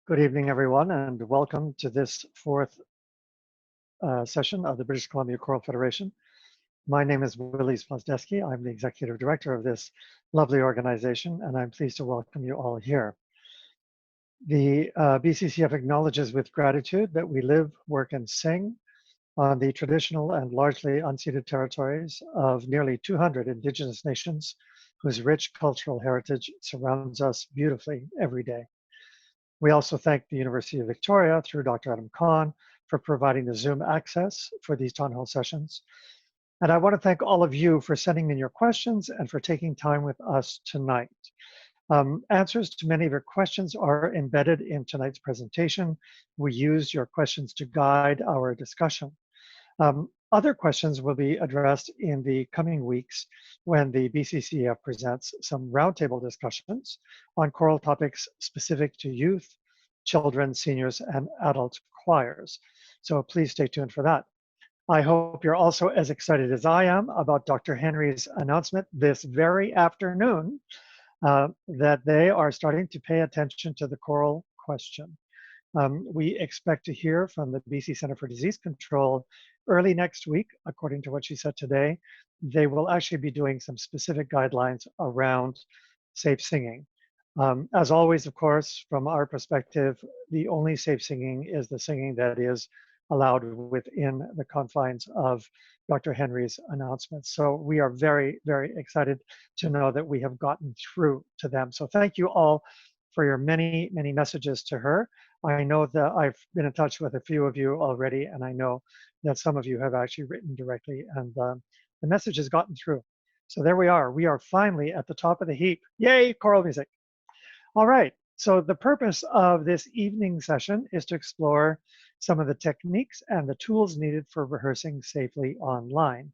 Good evening, everyone, and welcome to this fourth session of the British Columbia Choral Federation. My name is Willie Splosdeski. I'm the Executive Director of this lovely organization, and I'm pleased to welcome you all here. The BCCF acknowledges with gratitude that we live, work, and sing on the traditional and largely unceded territories of nearly 200 Indigenous nations whose rich cultural heritage surrounds us beautifully every day. We also thank the University of Victoria through Dr. Adam Kahn for providing the Zoom access for these town hall sessions. And I want to thank all of you for sending in your questions and for taking time with us tonight. Answers to many of your questions are embedded in tonight's presentation. We use your questions to guide our discussion. Other questions will be addressed in the coming weeks when the BCCF presents some roundtable discussions on choral topics specific to youth, children, seniors, and adult choirs. So please stay tuned for that. I hope you're also as excited as I am about Dr. Henry's announcement this very afternoon that they are starting to pay attention to the choral question. We expect to hear from the BC Centre for Disease Control early next week, according to what she said today. They will actually be doing some specific guidelines around safe singing. As always, of course, from our perspective, the only safe singing is the singing that is allowed within the confines of Dr. Henry's announcements. So we are very, very excited to know that we have gotten through to them. So thank you all for your many, many messages to her. I know that I've been in touch with a few of you already, and I know that some of you have actually written directly, and the message has gotten through. So there we are. We are finally at the top of the heap. Yay, choral music. All right. So the purpose of this evening session is to explore some of the techniques and the tools needed for rehearsing safely online.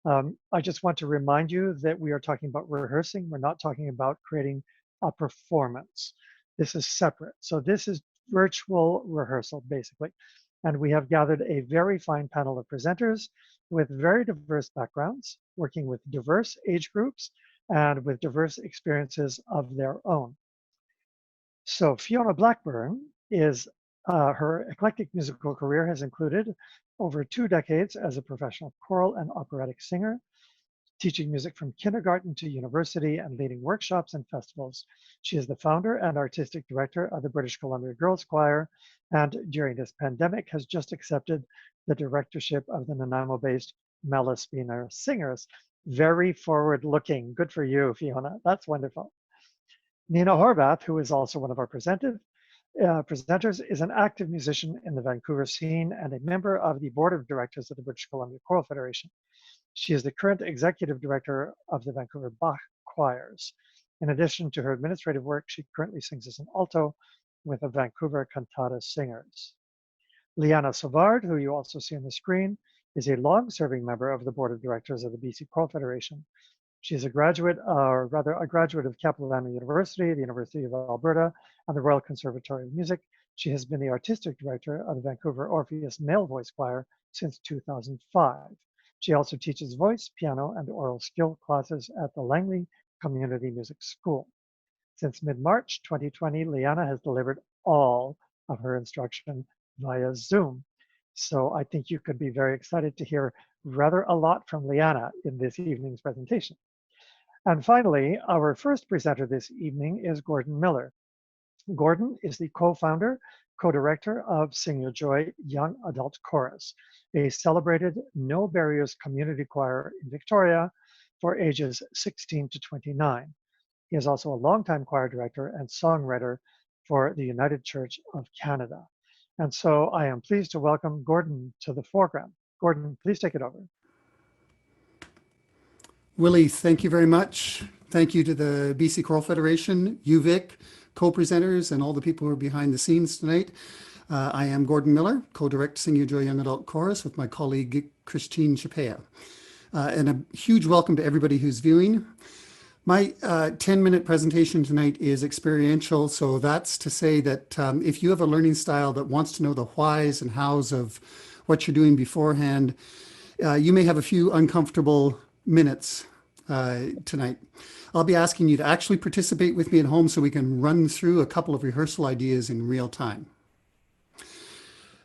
I just want to remind you that we are talking about rehearsing. We're not talking about creating a performance. This is separate. So this is virtual rehearsal, basically. And we have gathered a very fine panel of presenters with very diverse backgrounds, working with diverse age groups and with diverse experiences of their own. So Fiona Blackburn is, her eclectic musical career has included over 2 decades as a professional choral and operatic singer, teaching music from kindergarten to university and leading workshops and festivals. She is the founder and artistic director of the British Columbia Girls Choir, and during this pandemic has just accepted the directorship of the Nanaimo-based Malaspina Singers. Very forward-looking. Good for you, Fiona. That's wonderful. Nina Horvath, who is also one of our presenters, is an active musician in the Vancouver scene and a member of the board of directors of the British Columbia Choral Federation. She is the current executive director of the Vancouver Bach Choirs. In addition to her administrative work, she currently sings as an alto with the Vancouver Cantata Singers. Liana Savard, who you also see on the screen, is a long-serving member of the board of directors of the BC Choral Federation. She is a graduate, or rather a graduate of Capilano University, the University of Alberta, and the Royal Conservatory of Music. She has been the artistic director of the Vancouver Orpheus Male Voice Choir since 2005. She also teaches voice, piano, and oral skill classes at the Langley Community Music School. Since mid-March 2020, Liana has delivered all of her instruction via Zoom. So I think you could be very excited to hear rather a lot from Liana in this evening's presentation. And finally, our first presenter this evening is Gordon Miller. Gordon is the co-founder, co-director of SingYourJoy Young Adult Chorus, a celebrated no barriers community choir in Victoria for ages 16 to 29. He is also a longtime choir director and songwriter for the United Church of Canada. And so I am pleased to welcome Gordon to the foreground. Gordon, please take it over. Willie, thank you very much. Thank you to the BC Choral Federation, UVic, co-presenters, and all the people who are behind the scenes tonight. I am Gordon Miller, co-direct SingYourJoy Young Adult Chorus with my colleague Christine Chapea. And a huge welcome to everybody who's viewing. My 10-minute presentation tonight is experiential, so that's to say that if you have a learning style that wants to know the whys and hows of what you're doing beforehand, you may have a few uncomfortable minutes tonight. I'll be asking you to actually participate with me at home so we can run through a couple of rehearsal ideas in real time.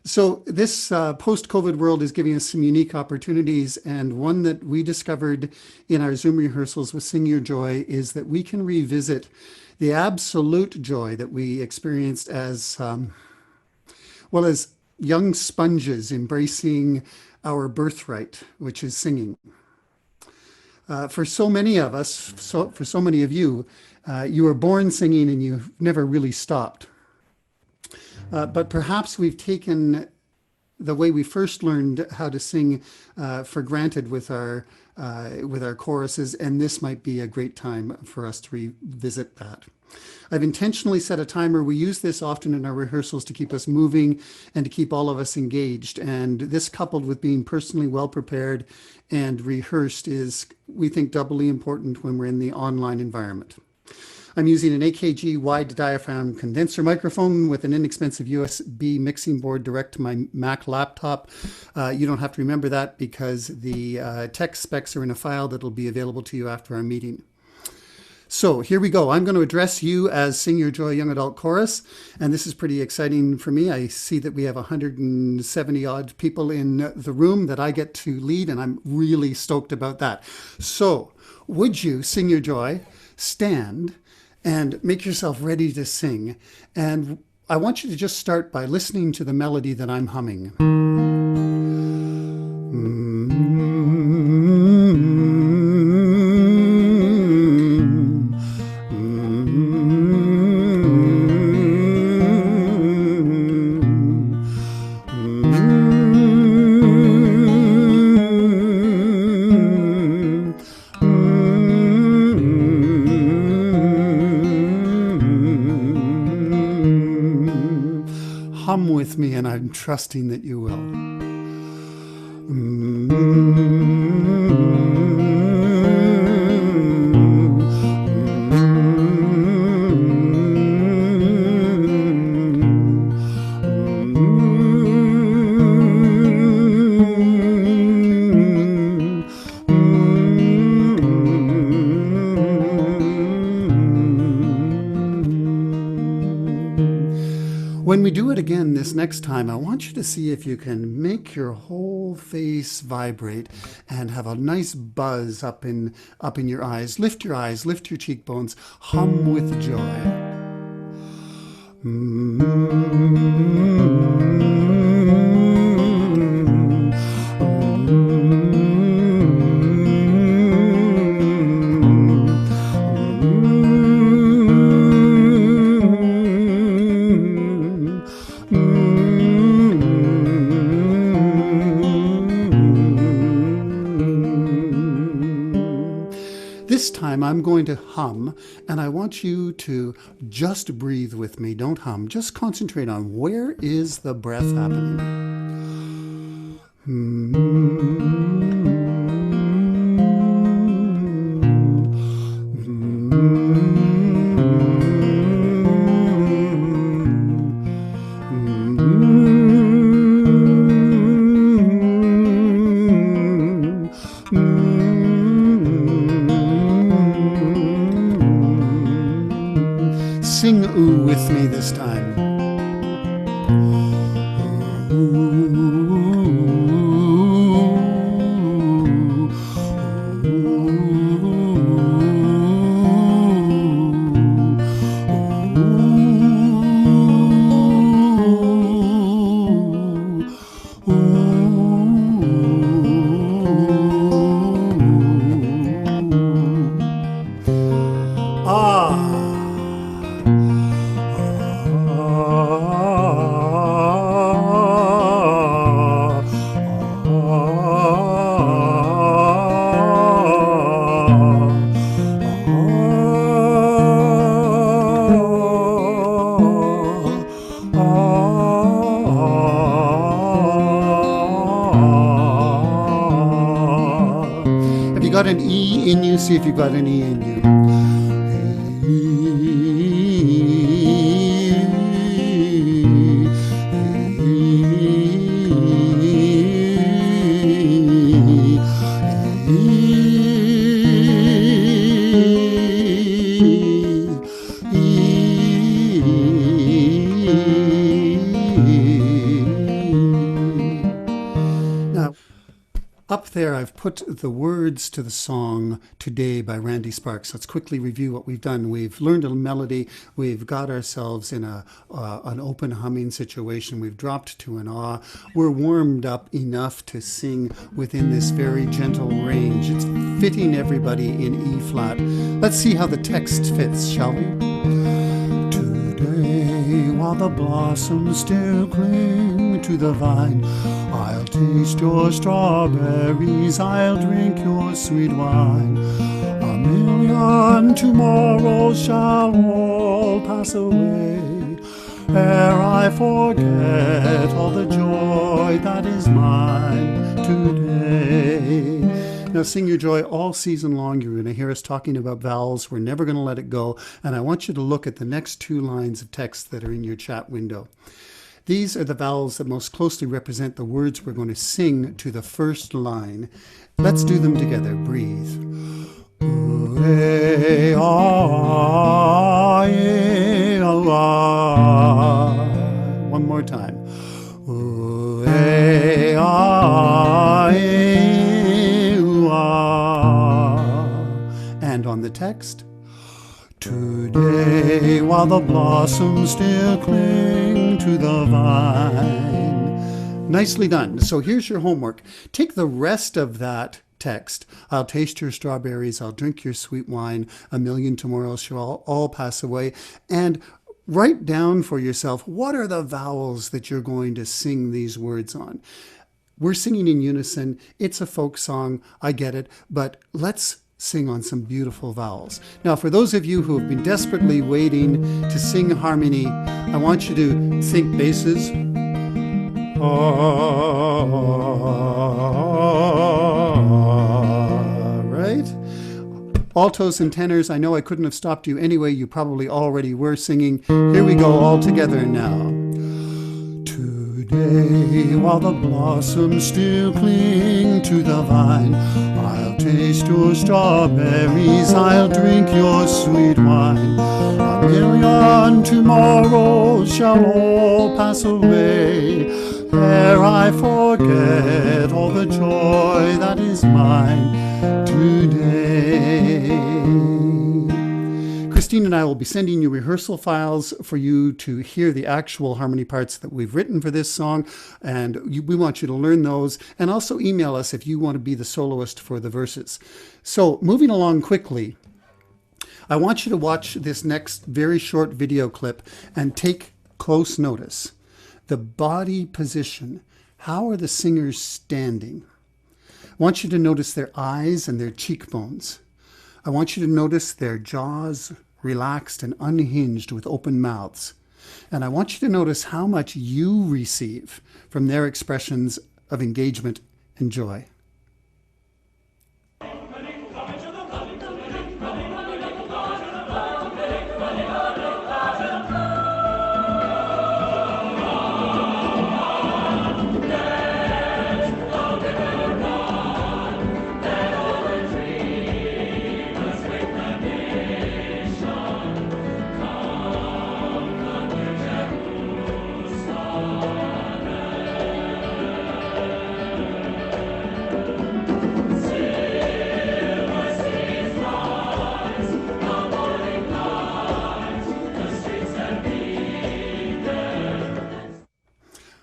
So this post-COVID world is giving us some unique opportunities, and one that we discovered in our Zoom rehearsals with Sing Your Joy is that we can revisit the absolute joy that we experienced as well as young sponges embracing our birthright, which is singing. For so many of us, for so many of you, you were born singing and you've never really stopped. But perhaps we've taken the way we first learned how to sing for granted with our choruses, and this might be a great time for us to revisit that. I've intentionally set a timer. We use this often in our rehearsals to keep us moving and to keep all of us engaged. And this, coupled with being personally well prepared and rehearsed, is, we think, doubly important when we're in the online environment. I'm using an AKG wide diaphragm condenser microphone with an inexpensive USB mixing board direct to my Mac laptop. You don't have to remember that because the tech specs are in a file that'll be available to you after our meeting. So here we go. I'm going to address you as Sing Your Joy Young Adult Chorus, and this is pretty exciting for me. I see that we have 170 odd people in the room that I get to lead, and I'm really stoked about that. So would you, Sing Your Joy, stand and make yourself ready to sing? And I want you to just start by listening to the melody that I'm humming. Hum with me, and I'm trusting that you will. When we do it again this next time, I want you to see if you can make your whole face vibrate and have a nice buzz up in your eyes. Lift your eyes, lift your cheekbones, hum with joy. This time I'm going to hum, and I want you to just breathe with me. Don't hum. Just concentrate on where is the breath happening. Sing ooh with me this time. Got an E in you? See if you've got an E in you. up there, I've put the words to the song Today by Randy Sparks. Let's quickly review what we've done. We've learned a melody. We've got ourselves in an open humming situation. We've dropped to an ah. We're warmed up enough to sing within this very gentle range. It's fitting everybody in E flat. Let's see how the text fits, shall we? Today, while the blossoms still cling to the vine, I'll taste your strawberries, I'll drink your sweet wine. A million tomorrows shall all pass away, ere I forget all the joy that is mine today. Now, Sing Your Joy all season long. You're going to hear us talking about vowels. We're never going to let it go. And I want you to look at the next 2 lines of text that are in your chat window. These are the vowels that most closely represent the words we're going to sing to the first line. Let's do them together. Breathe. One more time. And on the text, today, while the blossoms still cling to the vine. Nicely done. So here's your homework. Take the rest of that text. I'll taste your strawberries, I'll drink your sweet wine, a million tomorrows shall all pass away, and write down for yourself, what are the vowels that you're going to sing these words on? We're singing in unison. It's a folk song. I get it. But let's sing on some beautiful vowels. Now, for those of you who have been desperately waiting to sing harmony, I want you to think basses. Right? Altos and tenors. I know I couldn't have stopped you anyway. You probably already were singing. Here we go all together now. Today, while the blossoms still cling to the vine, I'll taste your strawberries, I'll drink your sweet wine. A million tomorrows shall all pass away, ere I forget all the joy that is mine today. Christine and I will be sending you rehearsal files for you to hear the actual harmony parts that we've written for this song, and we want you to learn those, and also email us if you want to be the soloist for the verses. So moving along quickly, I want you to watch this next very short video clip and take close notice. The body position. How are the singers standing? I want you to notice their eyes and their cheekbones. I want you to notice their jaws relaxed and unhinged with open mouths. And I want you to notice how much you receive from their expressions of engagement and joy.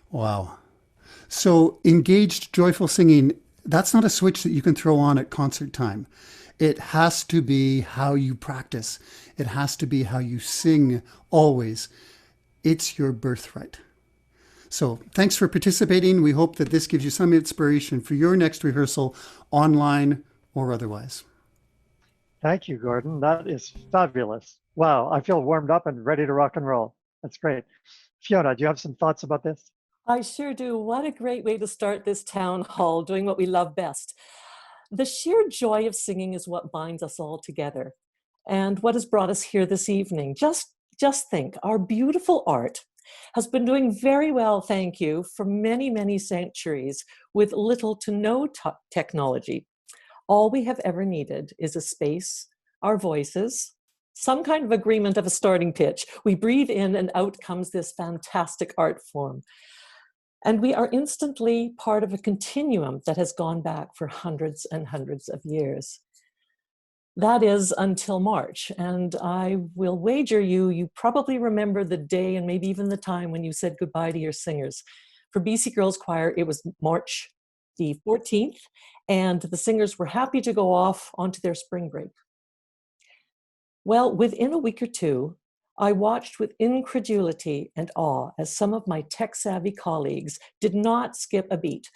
Wow. So engaged, joyful singing, that's not a switch that you can throw on at concert time. It has to be how you practice. It has to be how you sing always. It's your birthright. So thanks for participating. We hope that this gives you some inspiration for your next rehearsal, online or otherwise. Thank you, Gordon. That is fabulous. Wow, I feel warmed up and ready to rock and roll. That's great. Fiona, do you have some thoughts about this? I sure do. What a great way to start this town hall, doing what we love best. The sheer joy of singing is what binds us all together, and what has brought us here this evening. Just think, our beautiful art has been doing very well, thank you, for many, many centuries with little to no technology. All we have ever needed is a space, our voices, some kind of agreement of a starting pitch. We breathe in and out comes this fantastic art form. And we are instantly part of a continuum that has gone back for hundreds and hundreds of years. That is until March. And I will wager you probably remember the day and maybe even the time when you said goodbye to your singers. For BC Girls Choir, it was March the 14th, and the singers were happy to go off onto their spring break. Well, within a week or two, I watched with incredulity and awe as some of my tech-savvy colleagues did not skip a beat.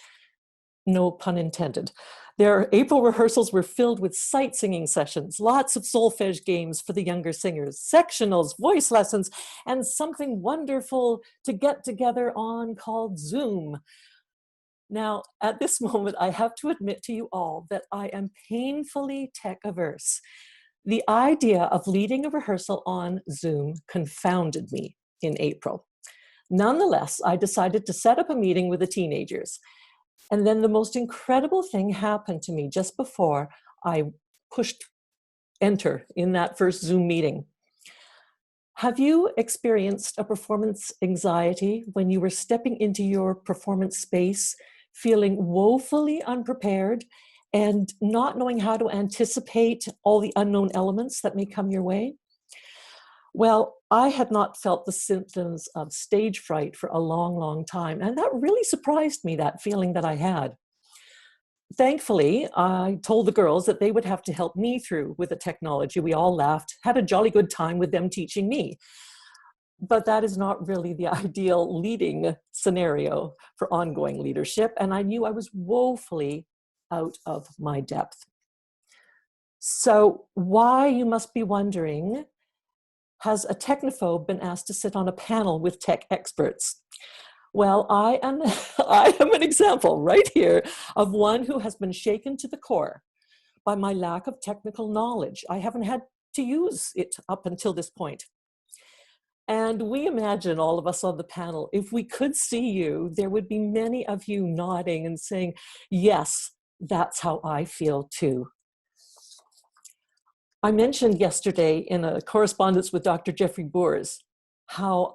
No pun intended. Their April rehearsals were filled with sight singing sessions, lots of solfege games for the younger singers, sectionals, voice lessons, and something wonderful to get together on called Zoom. Now, at this moment, I have to admit to you all that I am painfully tech averse. The idea of leading a rehearsal on Zoom confounded me in April. Nonetheless, I decided to set up a meeting with the teenagers. And then the most incredible thing happened to me just before I pushed enter in that first Zoom meeting. Have you experienced a performance anxiety when you were stepping into your performance space, feeling woefully unprepared and not knowing how to anticipate all the unknown elements that may come your way? Well, I had not felt the symptoms of stage fright for a long, long time. And that really surprised me, that feeling that I had. Thankfully, I told the girls that they would have to help me through with the technology. We all laughed, had a jolly good time with them teaching me. But that is not really the ideal leading scenario for ongoing leadership. And I knew I was woefully out of my depth. So why, you must be wondering, has a technophobe been asked to sit on a panel with tech experts? Well, I am an example right here of one who has been shaken to the core by my lack of technical knowledge. I haven't had to use it up until this point. And we imagine, all of us on the panel, if we could see you, there would be many of you nodding and saying, yes, that's how I feel too. I mentioned yesterday in a correspondence with Dr. Jeffrey Boers how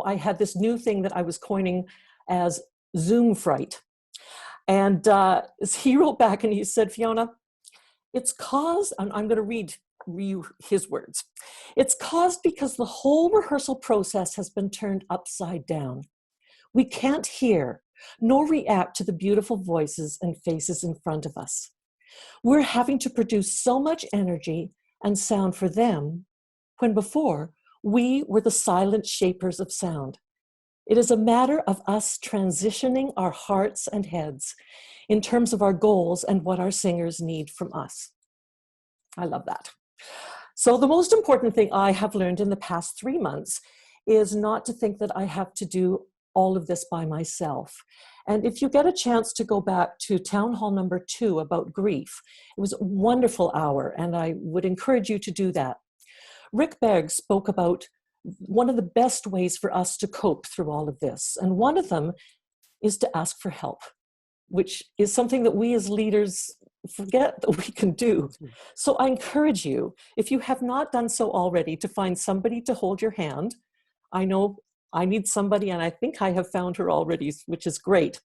I had this new thing that I was coining as Zoom fright. And he wrote back and he said, Fiona, it's caused, and I'm going to read you his words, it's caused because the whole rehearsal process has been turned upside down. We can't hear nor react to the beautiful voices and faces in front of us. We're having to produce so much energy and sound for them when before we were the silent shapers of sound. It is a matter of us transitioning our hearts and heads in terms of our goals and what our singers need from us. I love that. So the most important thing I have learned in the past 3 months is not to think that I have to do all of this by myself. And if you get a chance to go back to Town Hall number 2 about grief, it was a wonderful hour, and I would encourage you to do that. Rick Berg spoke about one of the best ways for us to cope through all of this. And one of them is to ask for help, which is something that we as leaders forget that we can do. So I encourage you, if you have not done so already, to find somebody to hold your hand. I know I need somebody, and I think I have found her already, which is great.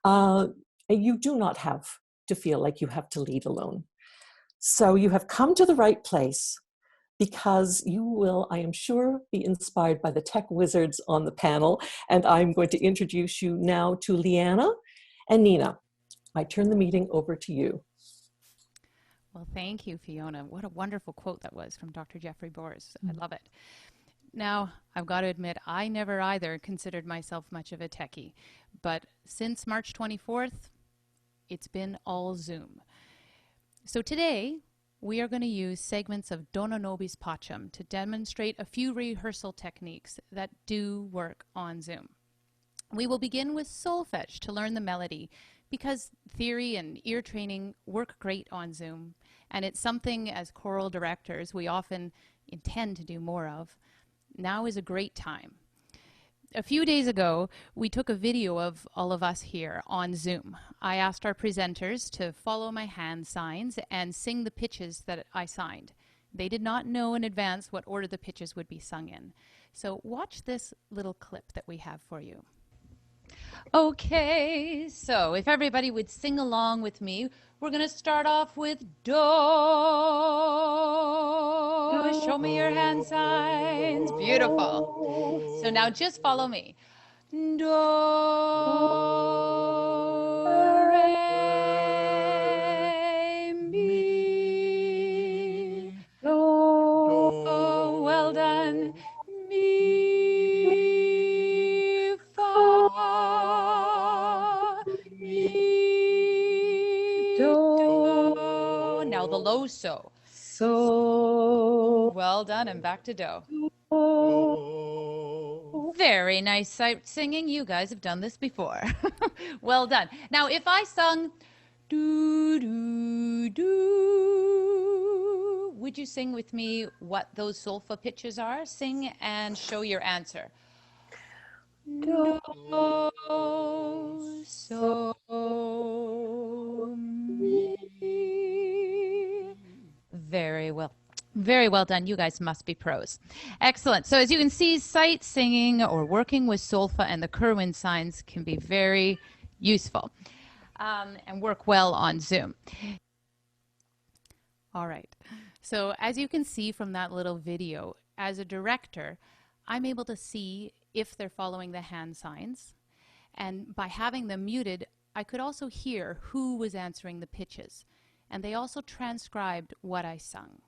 You do not have to feel like you have to lead alone. So you have come to the right place, because you will, I am sure, be inspired by the tech wizards on the panel. And I'm going to introduce you now to Liana and Nina. I turn the meeting over to you. Well, thank you, Fiona. What a wonderful quote that was from Dr. Jeffrey Boers. I love it. Now, I've got to admit, I never either considered myself much of a techie. But since March 24th, it's been all Zoom. So today, we are going to use segments of Dona, Nobis, Pacem to demonstrate a few rehearsal techniques that do work on Zoom. We will begin with solfege to learn the melody, because theory and ear training work great on Zoom, and it's something as choral directors we often intend to do more of. Now is a great time. A few days ago, we took a video of all of us here on Zoom. I asked our presenters to follow my hand signs and sing the pitches that I signed. They did not know in advance what order the pitches would be sung in. So watch this little clip that we have for you. Okay, so if everybody would sing along with me, we're going to start off with Do. Show me your hand signs. Beautiful. So now just follow me. Do, re, mi. Oh, well done. Mi, fa, mi, do. Now the low so. So. Well done, and back to do. Very nice sight singing. You guys have done this before. Well done. Now, if I sung do, do, do, would you sing with me what those solfa pitches are? Sing and show your answer. Do, so, mi. Very well. Very well done. You guys must be pros. Excellent. So as you can see, sight singing or working with solfa and the Kerwin signs can be very useful and work well on Zoom. All right. So as you can see from that little video, as a director, I'm able to see if they're following the hand signs. And by having them muted, I could also hear who was answering the pitches. And they also transcribed what I sung.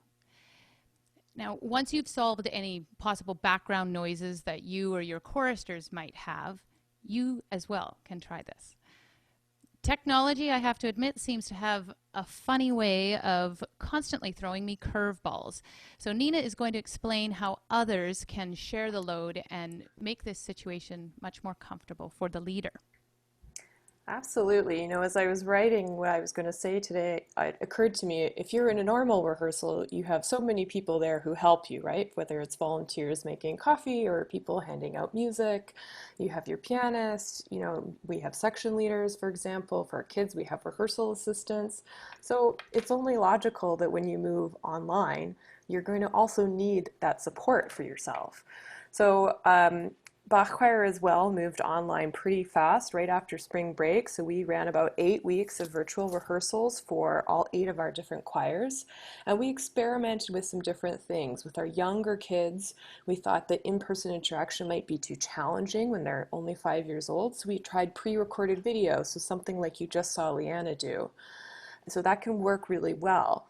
Now, once you've solved any possible background noises that you or your choristers might have, you as well can try this. Technology, I have to admit, seems to have a funny way of constantly throwing me curveballs. So Nina is going to explain how others can share the load and make this situation much more comfortable for the leader. Absolutely. You know, as I was writing what I was going to say today, it occurred to me, if you're in a normal rehearsal, you have so many people there who help you, right? Whether it's volunteers making coffee or people handing out music, you have your pianist, you know, we have section leaders, for example. For our kids, we have rehearsal assistants. So it's only logical that when you move online, you're going to also need that support for yourself. So Bach Choir as well moved online pretty fast right after spring break. So we ran about 8 weeks of virtual rehearsals for all 8 of our different choirs. And we experimented with some different things. With our younger kids, we thought that in-person interaction might be too challenging when they're only 5 years old. So we tried pre-recorded video, so something like you just saw Liana do. So that can work really well.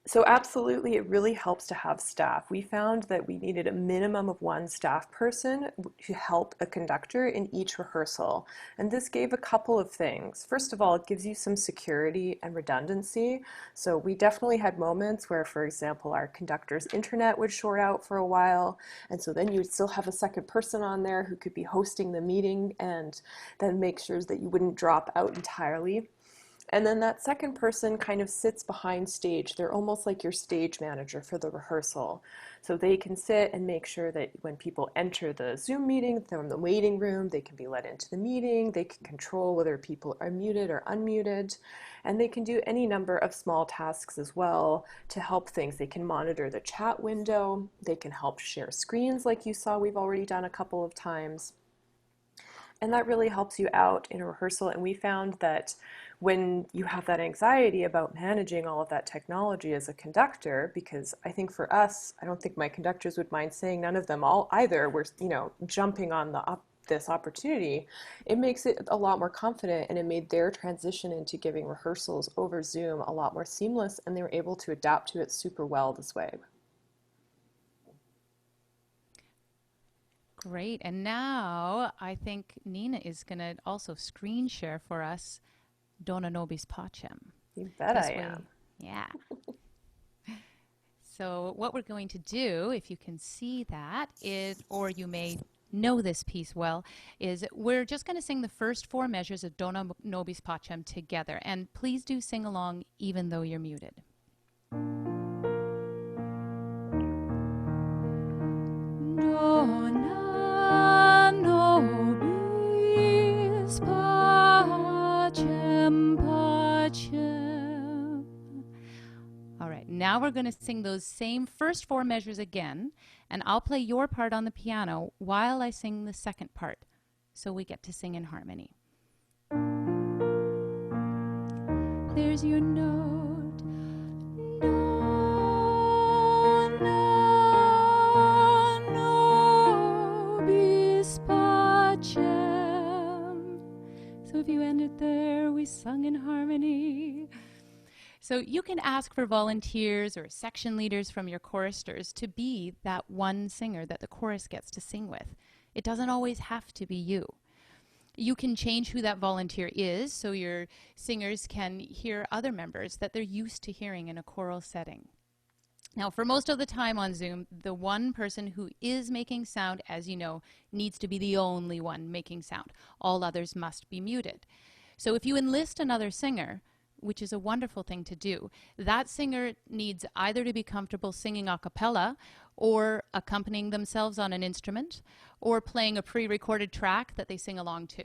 So absolutely, it really helps to have staff. We found that we needed a minimum of 1 staff person to help a conductor in each rehearsal. And this gave a couple of things. First of all, it gives you some security and redundancy. So we definitely had moments where, for example, our conductor's internet would short out for a while. And so then you would still have a second person on there who could be hosting the meeting and then make sure that you wouldn't drop out entirely. And then that second person kind of sits behind stage. They're almost like your stage manager for the rehearsal. So they can sit and make sure that when people enter the Zoom meeting from the waiting room, they can be let into the meeting. They can control whether people are muted or unmuted. And they can do any number of small tasks as well to help things. They can monitor the chat window. They can help share screens like you saw we've already done a couple of times. And that really helps you out in a rehearsal. And we found that when you have that anxiety about managing all of that technology as a conductor, because I think for us, I don't think my conductors would mind saying none of them all either, were, you know, jumping on this opportunity, it makes it a lot more confident, and it made their transition into giving rehearsals over Zoom a lot more seamless, and they were able to adapt to it super well this way. Great. And now I think Nina is going to also screen share for us Dona Nobis Pacem. You bet I am. Yeah. So what we're going to do, if you can see that, is, or you may know this piece well, is we're just going to sing the first 4 measures of Dona Nobis Pacem together. And please do sing along even though you're muted. Dona Nobis Pacem, Pacem. All right, now we're going to sing those same first 4 measures again, and I'll play your part on the piano while I sing the second part. so we get to sing in harmony. There's your note. Dona, Nobis, Pacem. So if you end it there, we sung in harmony. So you can ask for volunteers or section leaders from your choristers to be that one singer that the chorus gets to sing with. It doesn't always have to be you. You can change who that volunteer is so your singers can hear other members that they're used to hearing in a choral setting. Now, for most of the time on Zoom, the one person who is making sound, as you know, needs to be the only one making sound. All others must be muted. So if you enlist another singer, which is a wonderful thing to do, that singer needs either to be comfortable singing a cappella or accompanying themselves on an instrument or playing a pre-recorded track that they sing along to.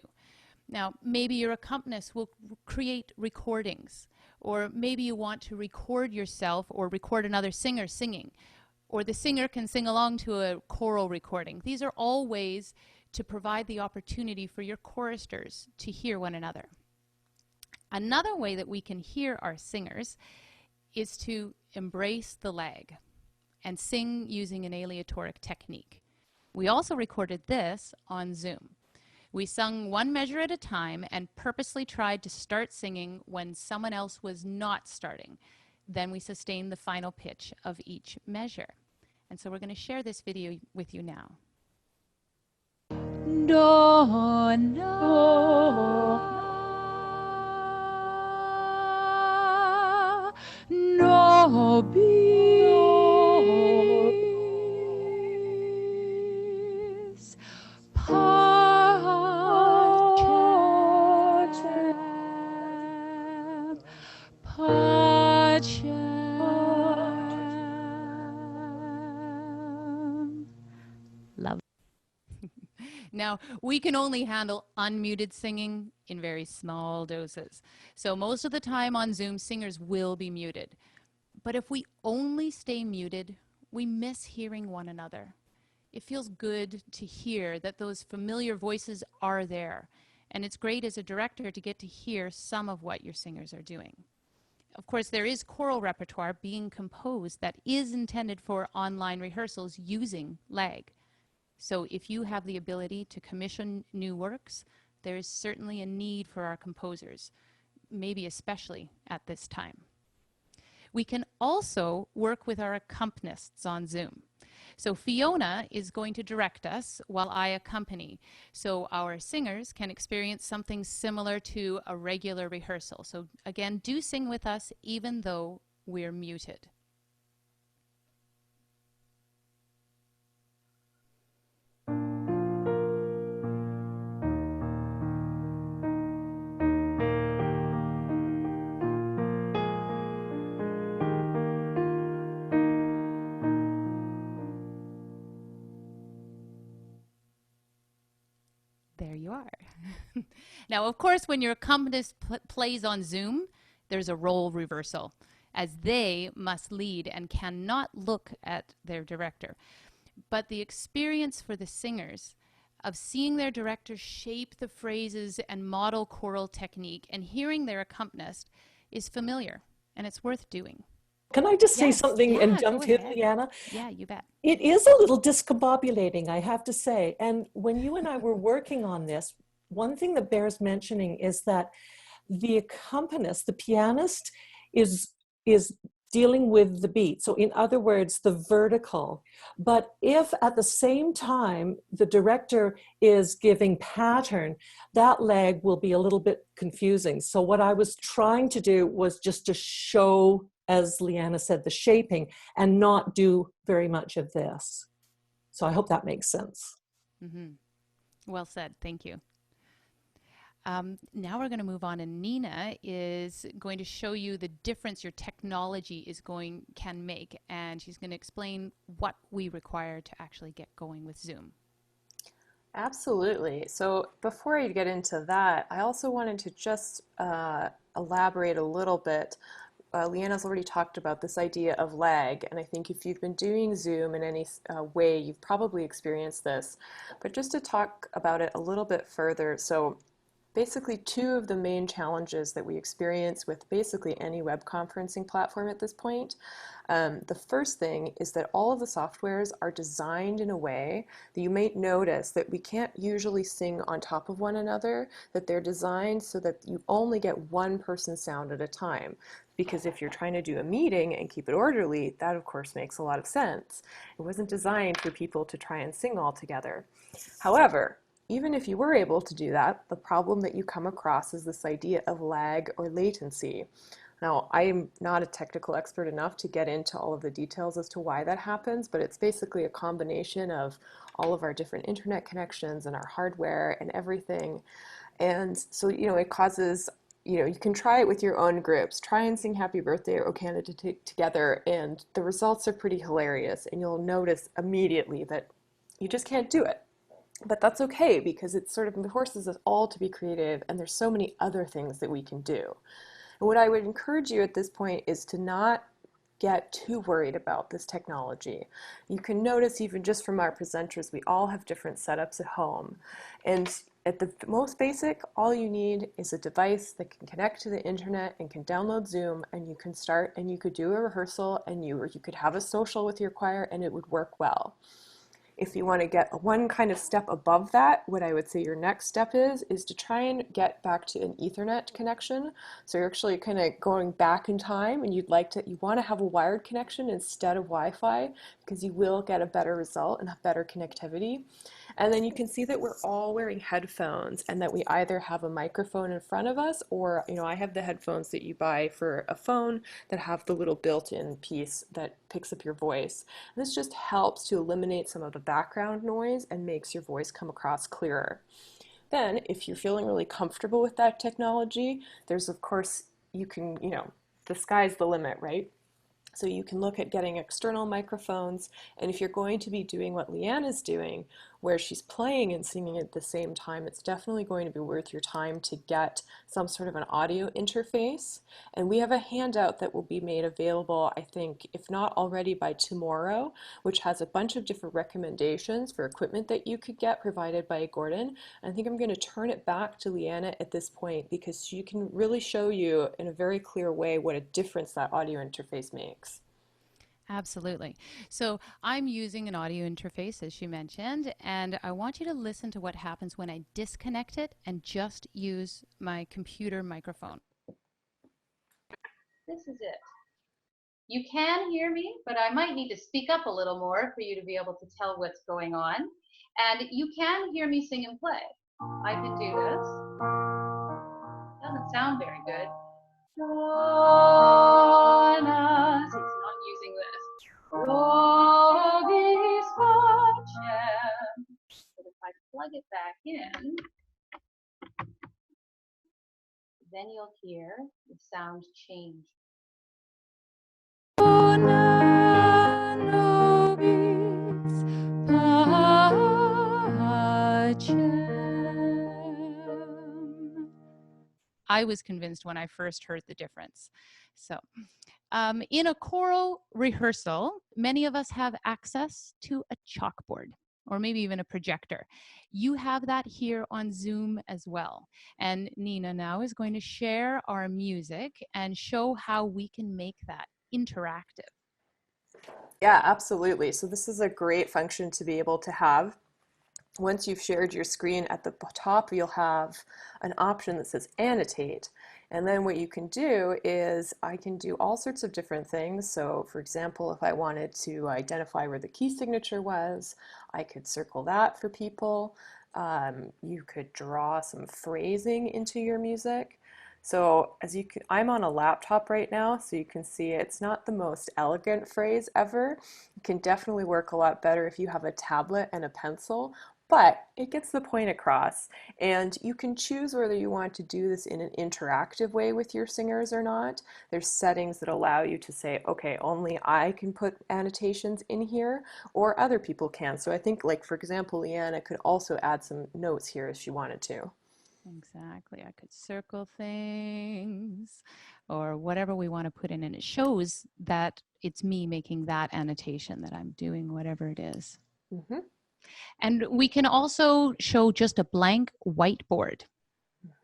Now, maybe your accompanist will create recordings, or maybe you want to record yourself or record another singer singing, or the singer can sing along to a choral recording. These are all ways to provide the opportunity for your choristers to hear one another. Another way that we can hear our singers is to embrace the lag and sing using an aleatoric technique. We also recorded this on Zoom. We sung one measure at a time and purposely tried to start singing when someone else was not starting. Then we sustained the final pitch of each measure. And so we're going to share this video with you now. Dona, Nobis, Pacem, Pacem. Love. Now, we can only handle unmuted singing in very small doses. So most of the time on Zoom, singers will be muted. But if we only stay muted, we miss hearing one another. It feels good to hear that those familiar voices are there. And it's great as a director to get to hear some of what your singers are doing. Of course, there is choral repertoire being composed that is intended for online rehearsals using lag. So if you have the ability to commission new works, there is certainly a need for our composers, maybe especially at this time. We can also work with our accompanists on Zoom. So Fiona is going to direct us while I accompany. So our singers can experience something similar to a regular rehearsal. So again, do sing with us even though we're muted. There you are. Now, of course, when your accompanist plays on Zoom, there's a role reversal, as they must lead and cannot look at their director. But the experience for the singers of seeing their director shape the phrases and model choral technique and hearing their accompanist is familiar, and it's worth doing. Can I just say Yes, something yeah, and go jump in, ahead. Liana? Yeah, you bet. It is a little discombobulating, I have to say. And when you and I were working on this, one thing that bears mentioning is that the accompanist, the pianist, is dealing with the beat. So in other words, the vertical. But if at the same time the director is giving pattern, that lag will be a little bit confusing. So what I was trying to do was just to show, as Liana said, the shaping and not do very much of this. So I hope that makes sense. Mm-hmm. Well said. Thank you. Now we're going to move on, and Nina is going to show you the difference your technology can make, and she's going to explain what we require to actually get going with Zoom. Absolutely. So before I get into that, I also wanted to just elaborate a little bit Liana's already talked about this idea of lag, and I think if you've been doing Zoom in any way, you've probably experienced this. But just to talk about it a little bit further, so basically two of the main challenges that we experience with basically any web conferencing platform at this point. The first thing is that all of the softwares are designed in a way that you may notice that we can't usually sing on top of one another, that they're designed so that you only get one person's sound at a time. Because if you're trying to do a meeting and keep it orderly, that of course makes a lot of sense. It wasn't designed for people to try and sing all together. However, even if you were able to do that, the problem that you come across is this idea of lag or latency. Now, I am not a technical expert enough to get into all of the details as to why that happens, but it's basically a combination of all of our different internet connections and our hardware and everything. And so, it causes, you can try it with your own groups. Try and sing Happy Birthday or O Canada together, and the results are pretty hilarious. And you'll notice immediately that you just can't do it. But that's okay, because it sort of forces us all to be creative, and there's so many other things that we can do. And what I would encourage you at this point is to not get too worried about this technology. You can notice even just from our presenters, we all have different setups at home. And at the most basic, all you need is a device that can connect to the internet and can download Zoom, and you can start and you could do a rehearsal, and you could have a social with your choir, and it would work well. If you want to get one kind of step above that, what I would say your next step is to try and get back to an Ethernet connection. So you're actually kind of going back in time, and you want to have a wired connection instead of Wi-Fi, because you will get a better result and have better connectivity. And then you can see that we're all wearing headphones, and that we either have a microphone in front of us, or I have the headphones that you buy for a phone that have the little built-in piece that picks up your voice. And this just helps to eliminate some of the background noise and makes your voice come across clearer. Then, if you're feeling really comfortable with that technology, there's of course, you can, the sky's the limit, right? So you can look at getting external microphones, and if you're going to be doing what Liana's doing, where she's playing and singing at the same time, it's definitely going to be worth your time to get some sort of an audio interface. And we have a handout that will be made available, I think, if not already by tomorrow, which has a bunch of different recommendations for equipment that you could get provided by Gordon. And I think I'm going to turn it back to Liana at this point, because she can really show you in a very clear way what a difference that audio interface makes. Absolutely. So I'm using an audio interface, as she mentioned, and I want you to listen to what happens when I disconnect it and just use my computer microphone. This is it. You can hear me, but I might need to speak up a little more for you to be able to tell what's going on. And you can hear me sing and play. I can do this. Doesn't sound very good. Dona. See, it's not using this. Nobis Pacem. But if I plug it back in, then you'll hear the sound change. Dona, Nobis Pacem. I was convinced when I first heard the difference. So in a choral rehearsal, many of us have access to a chalkboard or maybe even a projector. You have that here on Zoom as well. And Nina now is going to share our music and show how we can make that interactive. Yeah, absolutely. So this is a great function to be able to have. Once you've shared your screen, at the top you'll have an option that says annotate. And then what you can do is I can do all sorts of different things. So for example, if I wanted to identify where the key signature was, I could circle that for people. You could draw some phrasing into your music. So I'm on a laptop right now, so you can see it's not the most elegant phrase ever. It can definitely work a lot better if you have a tablet and a pencil, but it gets the point across. And you can choose whether you want to do this in an interactive way with your singers or not. There's settings that allow you to say, okay, only I can put annotations in here, or other people can. So I think, like, for example, Liana could also add some notes here if she wanted to. Exactly. I could circle things. or whatever we want to put in. And it shows that it's me making that annotation, that I'm doing whatever it is. Mm-hmm. And we can also show just a blank whiteboard.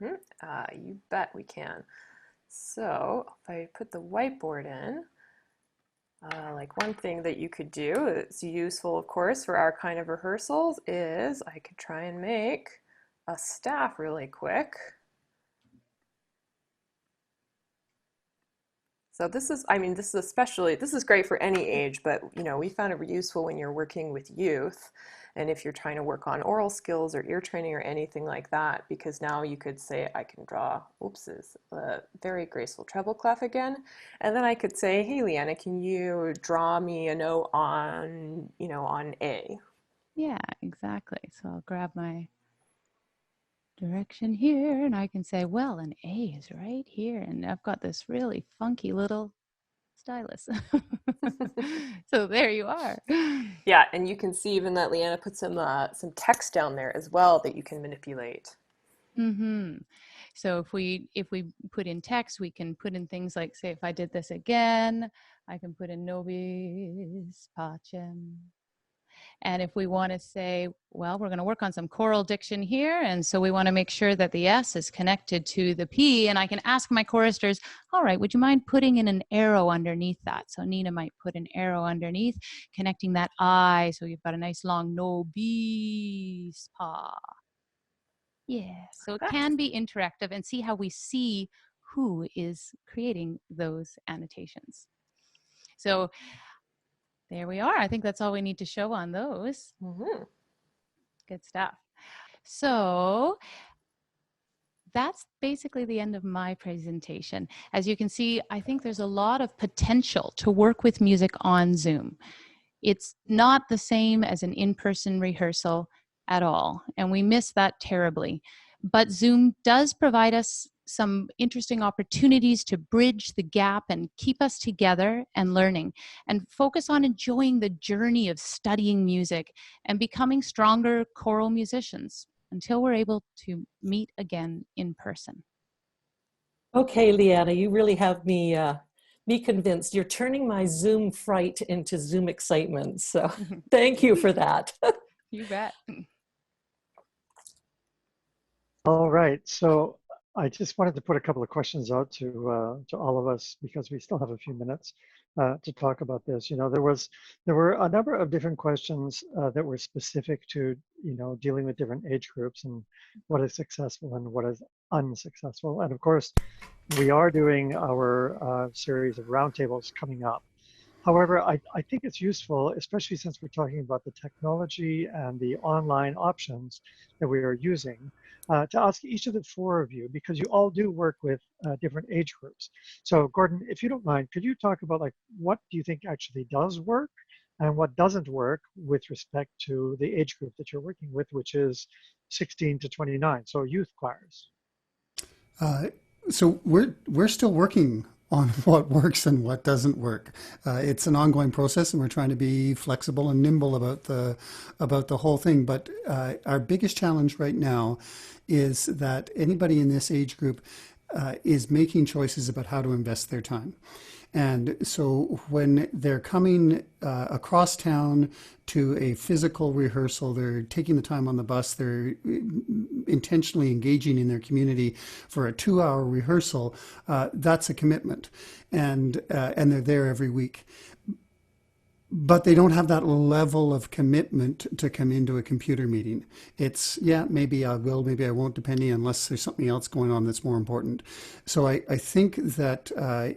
Mm-hmm. You bet we can. So if I put the whiteboard in, like one thing that you could do, it's useful, of course, for our kind of rehearsals, is I could try and make a staff really quick. So this is, I mean, this is great for any age, but you know, we found it useful when you're working with youth, and if you're trying to work on oral skills or ear training or anything like that, because now you could say, I can draw, is a very graceful treble clef again, and then I could say, hey, Liana, can you draw me a note on, you know, on A? Yeah, exactly. So I'll grab my direction here and I can say, well, an A is right here. And I've got this really funky little stylus. So there you are. Yeah, and you can see even that Liana put some text down there as well that you can manipulate. Mm-hmm. So if we put in text, we can put in things like, say, if I did this again, I can put in Nobis, Pacem. And if we want to say, well, we're going to work on some choral diction here, and so we want to make sure that the S is connected to the P, and I can ask my choristers, all right, would you mind putting in an arrow underneath that? So Nina might put an arrow underneath, connecting that I, so you've got a nice long Nobis, Pa. Yeah, so it can be interactive, and see how we see who is creating those annotations. So there we are. I think that's all we need to show on those. Mm-hmm. Good stuff. So that's basically the end of my presentation. As you can see, I think there's a lot of potential to work with music on Zoom. It's not the same as an in-person rehearsal at all, and we miss that terribly. But Zoom does provide us some interesting opportunities to bridge the gap and keep us together and learning, and focus on enjoying the journey of studying music and becoming stronger choral musicians until we're able to meet again in person. Okay, Liana, you really have me convinced. You're turning my Zoom fright into Zoom excitement. So thank you for that. You bet. All right, so I just wanted to put a couple of questions out to all of us because we still have a few minutes to talk about this. You know, there were a number of different questions that were specific to, you know, dealing with different age groups and what is successful and what is unsuccessful. And of course, we are doing our series of roundtables coming up. However, I think it's useful, especially since we're talking about the technology and the online options that we are using, to ask each of the four of you, because you all do work with different age groups. So Gordon, if you don't mind, could you talk about like what do you think actually does work and what doesn't work with respect to the age group that you're working with, which is 16 to 29, so youth choirs? So we're still working on what works and what doesn't work. It's an ongoing process, and we're trying to be flexible and nimble about the whole thing. But our biggest challenge right now is that anybody in this age group is making choices about how to invest their time. And so when they're coming across town to a physical rehearsal, they're taking the time on the bus, they're intentionally engaging in their community for a 2-hour rehearsal, that's a commitment. And they're there every week. But they don't have that level of commitment to come into a computer meeting. It's, yeah, maybe I will, maybe I won't, depending, unless there's something else going on that's more important. So I think that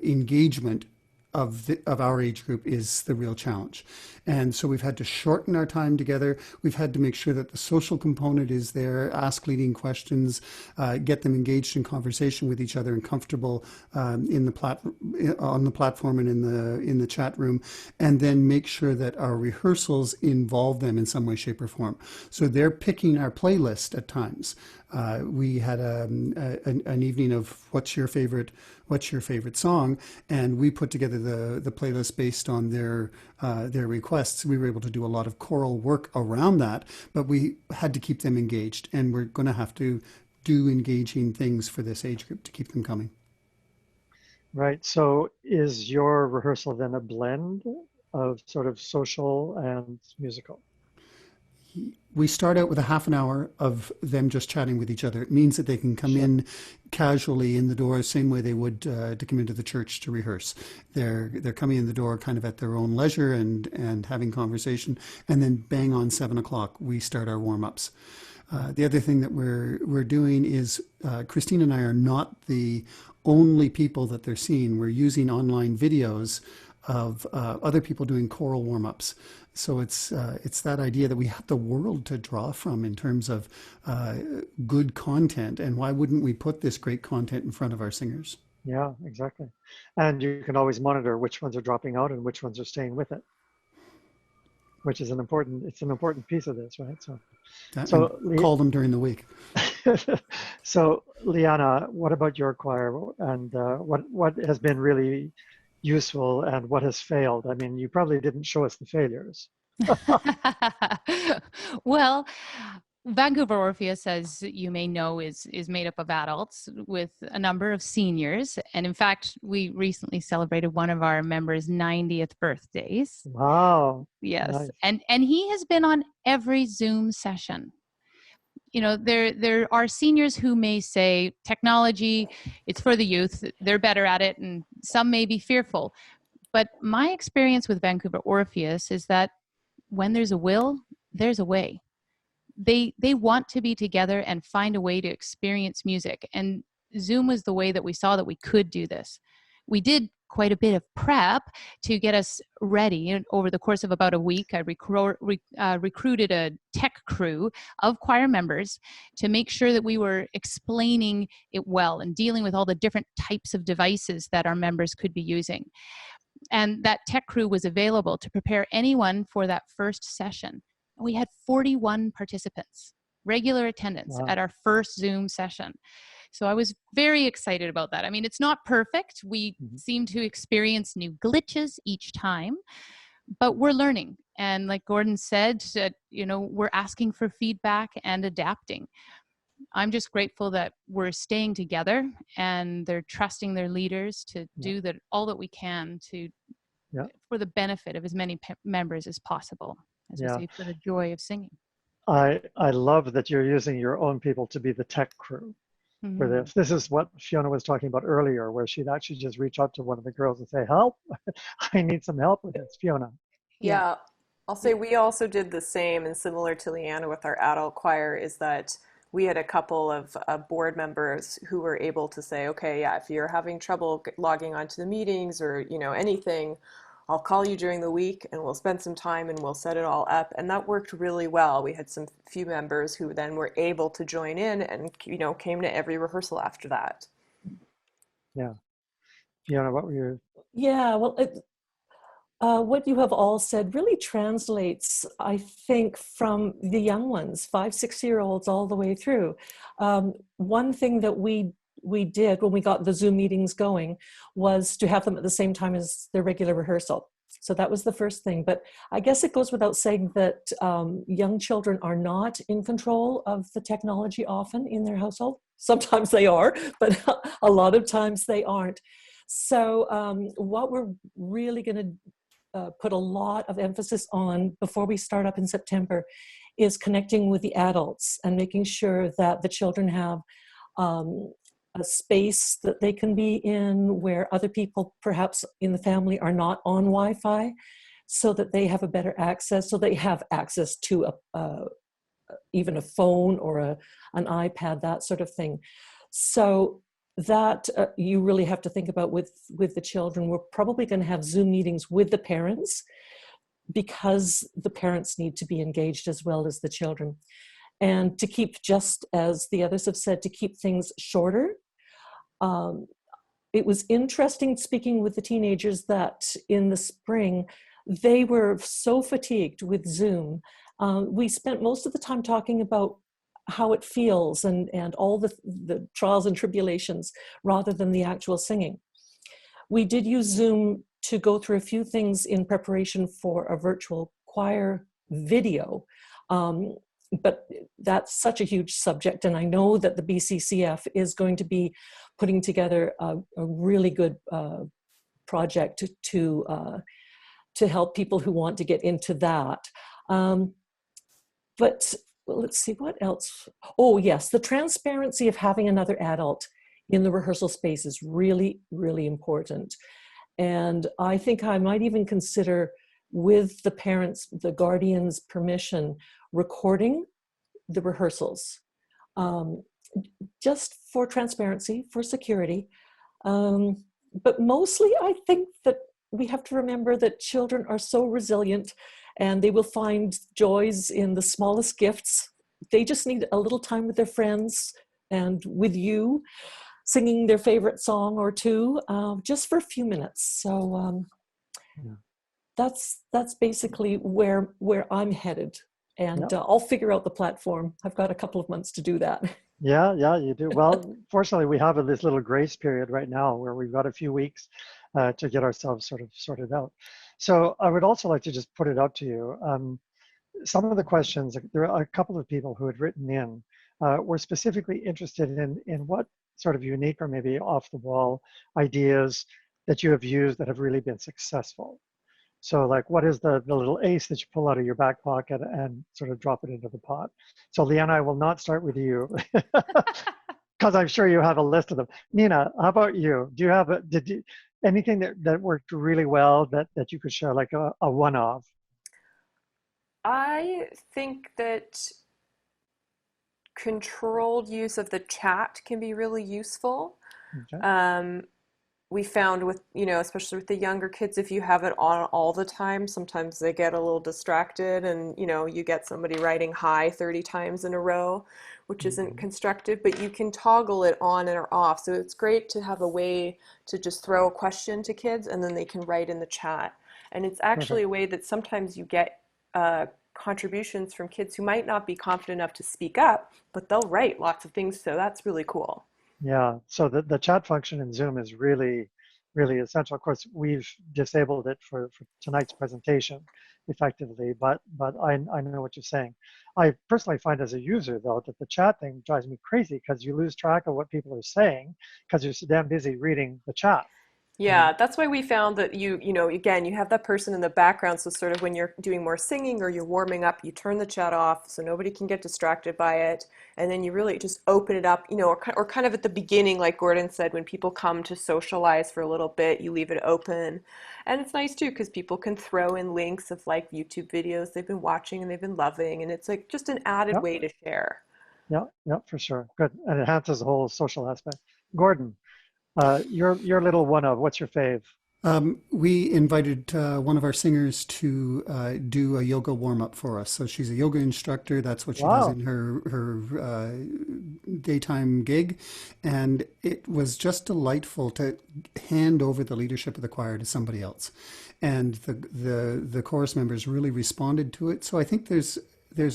engagement of our age group is the real challenge. And so we've had to shorten our time together. We've had to make sure that the social component is there, ask leading questions, get them engaged in conversation with each other and comfortable on the platform and in the chat room, and then make sure that our rehearsals involve them in some way, shape, or form. So they're picking our playlist at times. We had an evening of what's your favorite song, and we put together the playlist based on their requests. We were able to do a lot of choral work around that, but we had to keep them engaged, and we're going to have to do engaging things for this age group to keep them coming. Right. So is your rehearsal then a blend of sort of social and musical? We start out with a half an hour of them just chatting with each other. It means that they can come Sure. in casually in the door, same way they would to come into the church to rehearse. They're coming in the door kind of at their own leisure and having conversation, and then bang on 7 o'clock we start our warm ups. The other thing that we're doing is Christine and I are not the only people that they're seeing. We're using online videos of other people doing choral warm-ups. So it's that idea that we have the world to draw from in terms of good content, and why wouldn't we put this great content in front of our singers? Yeah, exactly. And you can always monitor which ones are dropping out and which ones are staying with it, which is an important piece of this, right? So And call them during the week. so Liana, what about your choir, and what has been really useful and what has failed? I mean, you probably didn't show us the failures. Well, Vancouver Orpheus, as you may know, is made up of adults with a number of seniors. And in fact, we recently celebrated one of our members' 90th birthdays. Wow. Yes. Nice. And he has been on every Zoom session. You know, there are seniors who may say technology, it's for the youth, they're better at it, and some may be fearful. But my experience with Vancouver Orpheus is that when there's a will, there's a way. They want to be together and find a way to experience music. And Zoom was the way that we saw that we could do this. We did quite a bit of prep to get us ready. And over the course of about a week, I recruited a tech crew of choir members to make sure that we were explaining it well and dealing with all the different types of devices that our members could be using. And that tech crew was available to prepare anyone for that first session. We had 41 participants, regular attendance Wow. at our first Zoom session. So I was very excited about that. I mean, it's not perfect. We seem to experience new glitches each time, but we're learning. And like Gordon said, we're asking for feedback and adapting. I'm just grateful that we're staying together and they're trusting their leaders to do all that we can for the benefit of as many members as possible, as we say, for the joy of singing. I love that you're using your own people to be the tech crew for this. This is what Fiona was talking about earlier, where she'd actually just reach out to one of the girls and say, help, I need some help with this, Fiona. Yeah, I'll say we also did the same, and similar to Liana with our adult choir, is that we had a couple of board members who were able to say, okay, yeah, if you're having trouble logging onto the meetings or, anything, I'll call you during the week and we'll spend some time and we'll set it all up. And that worked really well. We had some few members who then were able to join in and, came to every rehearsal after that. Yeah. Fiona, what were your... Yeah, well, what you have all said really translates, I think, from the young ones, 5, 6-year-olds all the way through. One thing that we did when we got the Zoom meetings going was to have them at the same time as their regular rehearsal. So that was the first thing. But I guess it goes without saying that young children are not in control of the technology often in their household. Sometimes they are, but a lot of times they aren't. So what we're really going to put a lot of emphasis on before we start up in September is connecting with the adults and making sure that the children have a space that they can be in where other people perhaps in the family are not on Wi-Fi, so that they have a better access, so they have access to even a phone or an iPad, that sort of thing. So that you really have to think about with the children. We're probably going to have Zoom meetings with the parents, because the parents need to be engaged as well as the children. And to keep, just as the others have said, to keep things shorter. It was interesting speaking with the teenagers that in the spring, they were so fatigued with Zoom. We spent most of the time talking about how it feels and all the trials and tribulations rather than the actual singing. We did use Zoom to go through a few things in preparation for a virtual choir video. But that's such a huge subject, and I know that the BCCF is going to be putting together a really good project to help people who want to get into that. But let's see, what else? Oh yes, the transparency of having another adult in the rehearsal space is really, really important. And I think I might even consider, with the parents, the guardians' permission, recording the rehearsals, just for transparency, for security. But mostly I think that we have to remember that children are so resilient and they will find joys in the smallest gifts. They just need a little time with their friends and with you, singing their favorite song or two, just for a few minutes. So that's basically where I'm headed. And I'll figure out the platform. I've got a couple of months to do that. Yeah, you do. Well, fortunately, we have this little grace period right now where we've got a few weeks to get ourselves sort of sorted out. So I would also like to just put it out to you. Some of the questions, there are a couple of people who had written in, were specifically interested in what sort of unique or maybe off the wall ideas that you have used that have really been successful. So like, what is the little ace that you pull out of your back pocket and sort of drop it into the pot? So Liana, I will not start with you because I'm sure you have a list of them. Nina, how about you? Do you have anything that worked really well that you could share, like a one-off? I think that controlled use of the chat can be really useful. Okay. We found with, especially with the younger kids, if you have it on all the time, sometimes they get a little distracted and, you get somebody writing hi 30 times in a row, which isn't constructive, but you can toggle it on or off. So it's great to have a way to just throw a question to kids and then they can write in the chat. And it's actually a way that sometimes you get contributions from kids who might not be confident enough to speak up, but they'll write lots of things. So that's really cool. Yeah, so the chat function in Zoom is really, really essential. Of course, we've disabled it for tonight's presentation effectively, but I know what you're saying. I personally find as a user, though, that the chat thing drives me crazy because you lose track of what people are saying because you're so damn busy reading the chat. Yeah, that's why we found that again, you have that person in the background. So sort of when you're doing more singing or you're warming up, you turn the chat off so nobody can get distracted by it. And then you really just open it up, or kind of at the beginning, like Gordon said, when people come to socialize for a little bit, you leave it open. And it's nice too, because people can throw in links of like YouTube videos they've been watching and they've been loving. And it's like just an added way to share. Yeah, for sure. Good. And it enhances the whole social aspect. Gordon. Your little one-of, what's your fave? We invited one of our singers to do a yoga warm-up for us. So she's a yoga instructor. That's what she does in her daytime gig. And it was just delightful to hand over the leadership of the choir to somebody else. And the chorus members really responded to it. So I think there's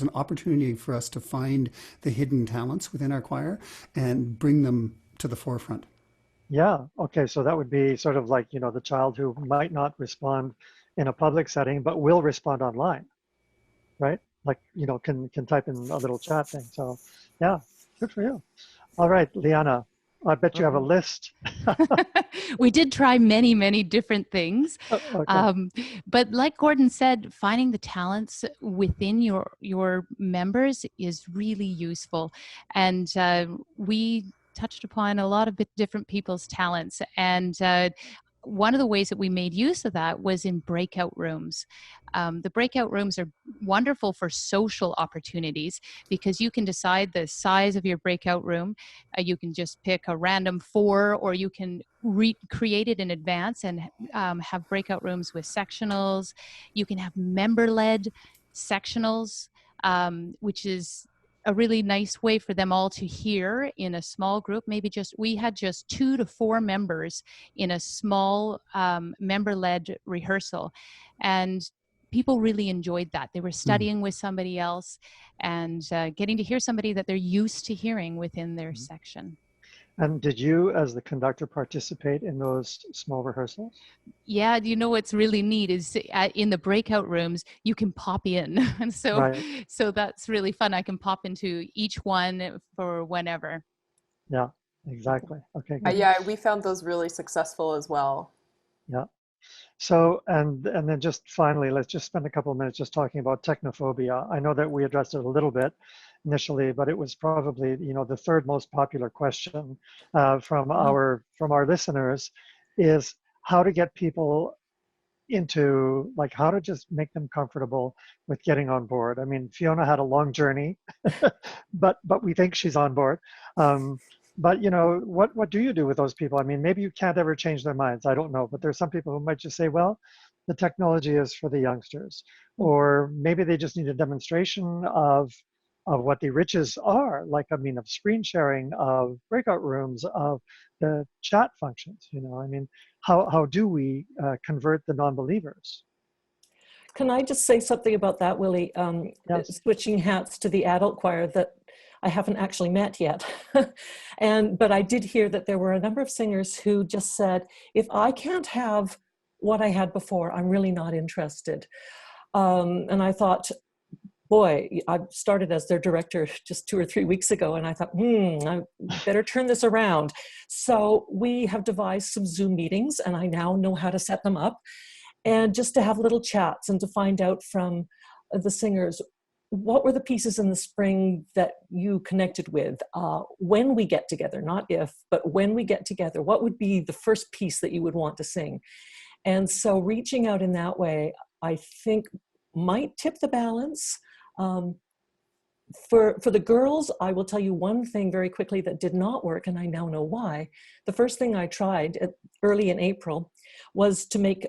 an opportunity for us to find the hidden talents within our choir and bring them to the forefront. Yeah. Okay. So that would be sort of like, the child who might not respond in a public setting, but will respond online, right? Like, can type in a little chat thing. So yeah, good for you. All right, Liana, I bet you have a list. We did try many, many different things. Okay. But like Gordon said, finding the talents within your members is really useful. And we touched upon a lot of different people's talents. And one of the ways that we made use of that was in breakout rooms. The breakout rooms are wonderful for social opportunities because you can decide the size of your breakout room. You can just pick a random 4, or you can create it in advance and have breakout rooms with sectionals. You can have member-led sectionals, which is a really nice way for them all to hear in a small group. We had just 2 to 4 members in a small member-led rehearsal. And people really enjoyed that. They were studying with somebody else and getting to hear somebody that they're used to hearing within their section. And did you, as the conductor, participate in those small rehearsals? Yeah, what's really neat is in the breakout rooms, you can pop in. And so that's really fun. I can pop into each one for whenever. Yeah, Exactly. Okay, good. Yeah, we found those really successful as well. Yeah. So, and then just finally, let's just spend a couple of minutes just talking about technophobia. I know that we addressed it a little bit initially, but it was probably, you know, the third most popular question from our listeners is how to get people into, like, how to just make them comfortable with getting on board. I mean, Fiona had a long journey, but we think she's on board. But you know, what do you do with those people? I mean, maybe you can't ever change their minds. I don't know, but there's some people who might just say, well, the technology is for the youngsters, or maybe they just need a demonstration of what the riches are, like, I mean, of screen sharing, of breakout rooms, of the chat functions. You know, I mean, how do we convert the non-believers? Can I just say something about that, Willie? Yes. Switching hats to the adult choir that I haven't actually met yet. But I did hear that there were a number of singers who just said, if I can't have what I had before, I'm really not interested. And I thought, boy, I started as their director just 2 or 3 weeks ago, and I thought, I better turn this around. So we have devised some Zoom meetings, and I now know how to set them up, and just to have little chats and to find out from the singers, what were the pieces in the spring that you connected with? When we get together, not if, but when we get together, what would be the first piece that you would want to sing? And so reaching out in that way, I think might tip the balance. For the girls, I will tell you one thing very quickly that did not work, and I now know why. The first thing I tried early in April was to make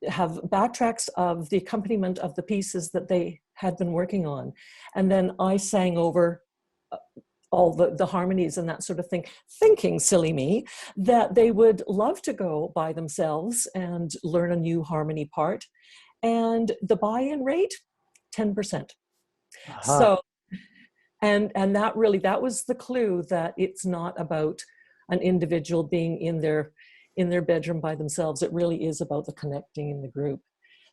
have backtracks of the accompaniment of the pieces that they had been working on, and then I sang over all the harmonies and that sort of thing, thinking, silly me, that they would love to go by themselves and learn a new harmony part. And the buy-in rate, 10%. So, and that was the clue that it's not about an individual being in their bedroom by themselves. It really is about the connecting in the group.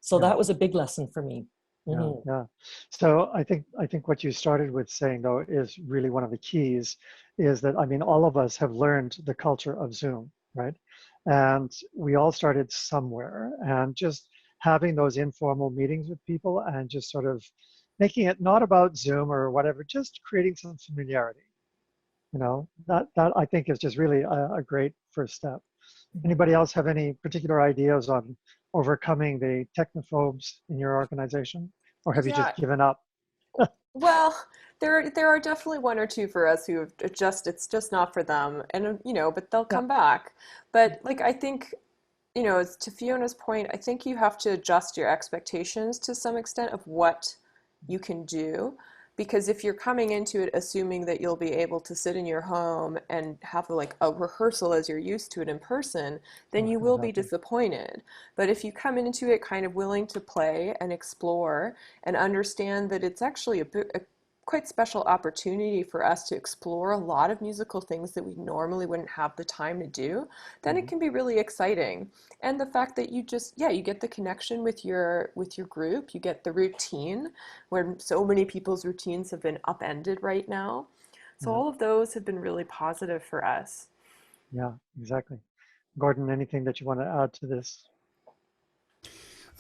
So that was a big lesson for me. Yeah. So I think what you started with saying, though, is really one of the keys, is that, I mean, all of us have learned the culture of Zoom, right? And we all started somewhere, and just having those informal meetings with people and just sort of making it not about Zoom or whatever, just creating some familiarity. You know, that I think is just really a great first step. Anybody else have any particular ideas on overcoming the technophobes in your organization, or have you Yeah, just given up? well, there are definitely one or two for us who have it's just not for them, and you know, but they'll Yeah. come back. But like I think, you know, to Fiona's point, I think you have to adjust your expectations to some extent of what you can do. Because if you're coming into it assuming that you'll be able to sit in your home and have like a rehearsal as you're used to it in person, then you will be Exactly. disappointed. But if you come into it kind of willing to play and explore and understand that it's actually a quite special opportunity for us to explore a lot of musical things that we normally wouldn't have the time to do, then it can be really exciting. And the fact that you just, yeah, you get the connection with your group, you get the routine, where so many people's routines have been upended right now. So Yeah. all of those have been really positive for us. Yeah, exactly. Gordon, anything that you want to add to this?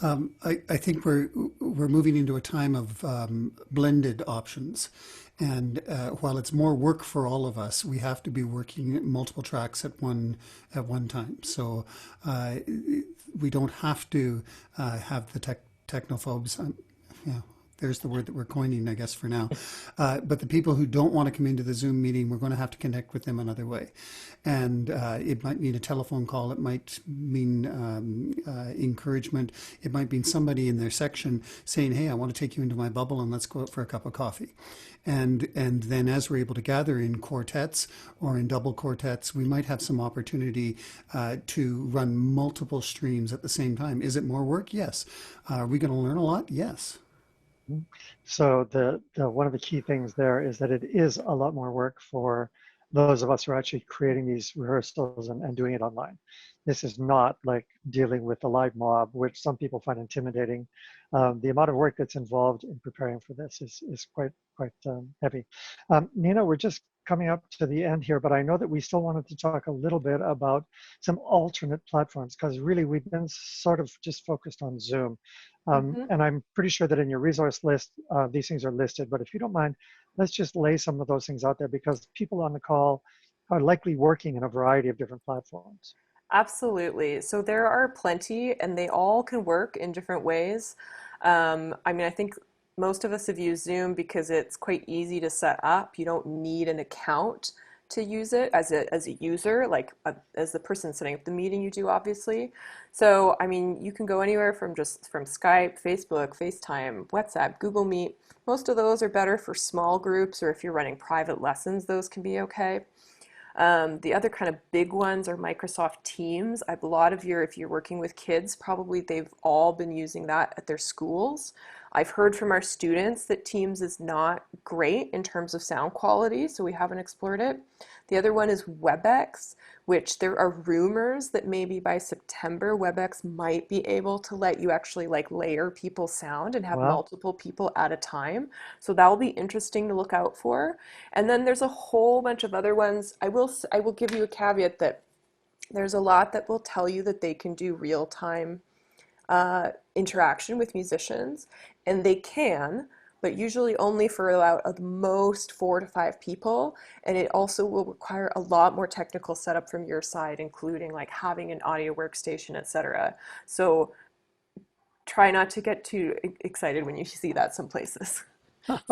I think we're moving into a time of blended options, and while it's more work for all of us, we have to be working multiple tracks at one time. So we don't have to have the technophobes. Yeah, there's the word that we're coining, I guess, for now. But the people who don't want to come into the Zoom meeting, we're going to have to connect with them another way. And it might mean a telephone call. It might mean encouragement. It might mean somebody in their section saying, hey, I want to take you into my bubble and let's go out for a cup of coffee. And then as we're able to gather in quartets or in double quartets, we might have some opportunity to run multiple streams at the same time. Is it more work? Yes. Are we going to learn a lot? Yes. So the one of the key things there is that it is a lot more work for those of us who are actually creating these rehearsals and doing it online. This is not like dealing with the live mob, which some people find intimidating. The amount of work that's involved in preparing for this is quite heavy. Nina, we're just coming up to the end here, but I know that we still wanted to talk a little bit about some alternate platforms, because really we've been sort of just focused on Zoom. And I'm pretty sure that in your resource list, these things are listed, but if you don't mind, let's just lay some of those things out there, because people on the call are likely working in a variety of different platforms. Absolutely. So there are plenty, and they all can work in different ways. I mean, I think most of us have used Zoom because it's quite easy to set up. You don't need an account to use it as a user, like as the person setting up the meeting, you do, obviously. So, I mean, you can go anywhere from Skype, Facebook, FaceTime, WhatsApp, Google Meet. Most of those are better for small groups, or if you're running private lessons, those can be okay. The other kind of big ones are Microsoft Teams. A lot of if you're working with kids, probably they've all been using that at their schools. I've heard from our students that Teams is not great in terms of sound quality, so we haven't explored it. The other one is WebEx, which there are rumors that maybe by September, WebEx might be able to let you actually like layer people's sound and have multiple people at a time. So that will be interesting to look out for. And then there's a whole bunch of other ones. I will give you a caveat that there's a lot that will tell you that they can do real-time interaction with musicians, and they can, but usually only for about at most 4 to 5 people. And it also will require a lot more technical setup from your side, including like having an audio workstation, etc. So try not to get too excited when you see that some places.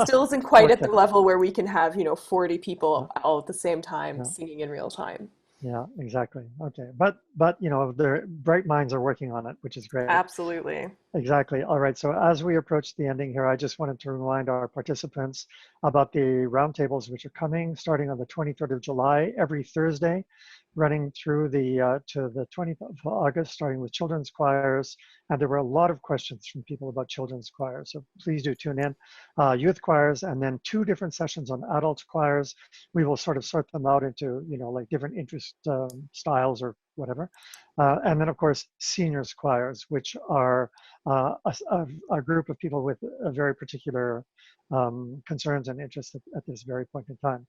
Still isn't quite at the level where we can have, 40 people all at the same time singing in real time. Yeah, exactly. Okay. But the bright minds are working on it, which is great. Absolutely. Exactly. All right. So as we approach the ending here, I just wanted to remind our participants about the roundtables, which are coming starting on the 23rd of July, every Thursday, running through to the 20th of August, starting with children's choirs. And there were a lot of questions from people about children's choirs. So please do tune in. Youth choirs, and then 2 different sessions on adult choirs. We will sort of sort them out into, like different interest styles or whatever. And then, of course, seniors choirs, which are a group of people with a very particular concerns and interests at this very point in time.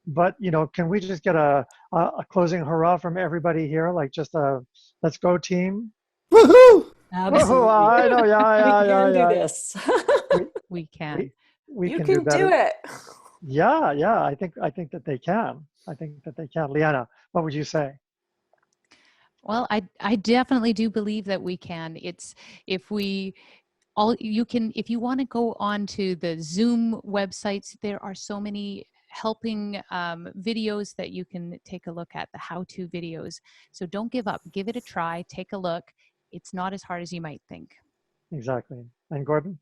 But, can we just get a closing hurrah from everybody here? Like just a let's go team. Woohoo! Absolutely. Woohoo! I know, We can do this. We can. We You can can better. do it. Yeah. I think that they can. I think that they can. Liana, what would you say? Well, I definitely do believe that we can. It's if you want to go on to the Zoom websites, there are so many helping videos that you can take a look at, the how-to videos. So don't give up. Give it a try. Take a look. It's not as hard as you might think. Exactly. And Gordon?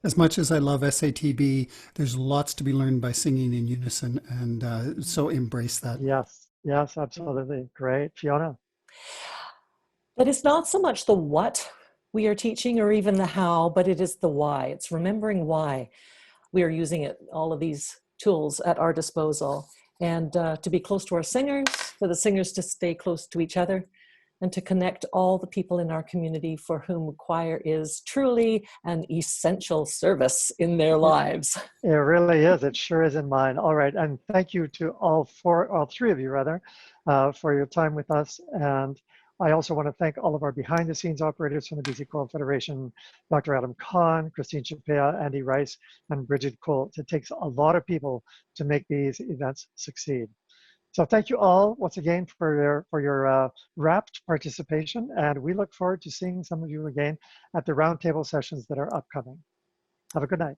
As much as I love SATB, there's lots to be learned by singing in unison, and so embrace that. Yes, absolutely. Great. Fiona? But it's not so much the what we are teaching or even the how, but it is the why. It's remembering why we are using all of these tools at our disposal, and to be close to our singers, for the singers to stay close to each other, and to connect all the people in our community for whom choir is truly an essential service in their lives. It really is. It sure is in mine. All right. And thank you to all 3 of you, rather, for your time with us. And I also want to thank all of our behind-the-scenes operators from the BC Choral Federation, Dr. Adam Kahn, Christine Chapea, Andy Rice, and Bridget Cole. It takes a lot of people to make these events succeed. So thank you all once again for your rapt participation, and we look forward to seeing some of you again at the roundtable sessions that are upcoming. Have a good night.